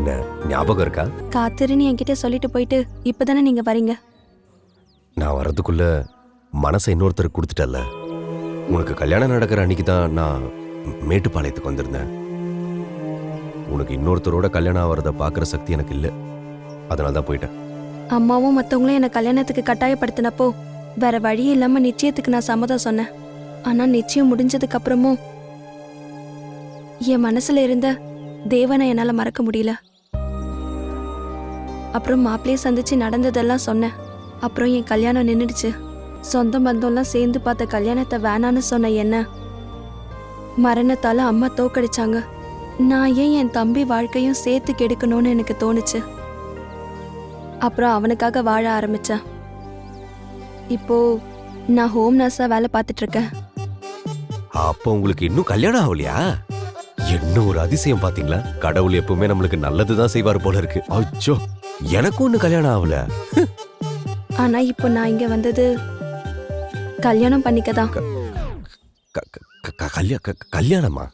என்ன ஞாபகம் இருக்கா? காத்திருன்னு என்கிட்ட சொல்லிட்டு போயிட்டு இப்பதானே நீங்க வரீங்க. நான் வர்றதுக்குள்ள மனசை இன்னொருத்தருக்கு கொடுத்துட்டல்ல. உனக்கு கல்யாணம் நடக்கிற அன்னைக்கு தான் நான் மேட்டுப்பாளையத்துக்கு வந்திருந்தேன். உனக்கு இன்னொருத்தரோட கல்யாணம் ஆகிறத பார்க்குற சக்தி எனக்கு இல்லை. அதனால தான் போயிட்டேன். அம்மாவும் மத்தவங்களும் என்ன கல்யாணத்துக்கு கட்டாயப்படுத்தினப்போ வேற வழி இல்லாம நிச்சயத்துக்கு நான் சம்மதம் சொன்னேன். ஆனா நிச்சயம் முடிஞ்சதுக்கு அப்புறமும் என் மனசுல இருந்த தேவனை என்னால மறக்க முடியல. அப்புறம் மாப்பிள்ளைய சந்திச்சு நடந்ததெல்லாம் சொன்னேன். அப்புறம் என் கல்யாணம் நின்றுடுச்சு. சொந்த பந்தம்லாம் சேர்ந்து பார்த்த கல்யாணத்தை வேணான்னு சொன்ன என்ன மரணத்தால அம்மா தோக்கடிச்சாங்க. நான் ஏன் என் தம்பி வாழ்க்கையும் சேர்த்து கெடுக்கணும்னு எனக்கு தோணுச்சு. அப்புறம் அவனுக்காக வாழ ஆரம்பிச்சேன். இப்போ நான் ஹோம் நர்ஸா வேலை பார்த்துட்டு இருக்கேன். அப்போ உங்களுக்கு இன்னும் கல்யாணம் ஆகலையா? என்ன ஒரு அதிசயம் பாத்தீங்களா? கடவுள் எப்பவுமே நம்மளுக்கு நல்லதுதான் செய்வார் போல இருக்கு. அச்சோ, எனக்கும் இன்னும் கல்யாணம் ஆகல. ஆனா இப்போ நான் இங்க வந்தது கல்யாணம் பண்ணிக்கதான். கல்யாணமா?